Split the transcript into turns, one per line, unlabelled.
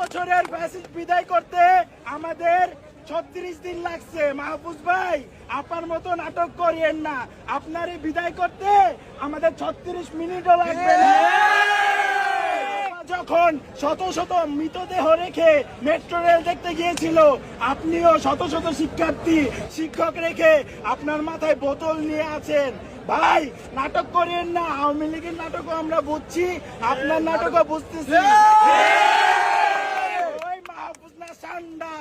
বছরের ফ্যাসিস্ট বিদায় করতে আমাদের 36 দিন লাগছে। মাহফুজ ভাই, আপনার মতো নাটক করিয়েন না। আপনারই বিদায় করতে আমাদের 36 মিনিটও লাগবে না। যখন শত শত মৃতদেহ রেখে মেট্রো রেল দেখতে গিয়েছিল, আপনিও শত শত শিক্ষার্থী শিক্ষক রেখে আপনার মাথায় বোতল নিয়ে আছেন। ভাই, নাটক করিয়েন না। আওয়ামী লীগের নাটকও আমরা বুঝছি, আপনার নাটকও বুঝতেছি। ওই মাহফুজ না সান্ডা।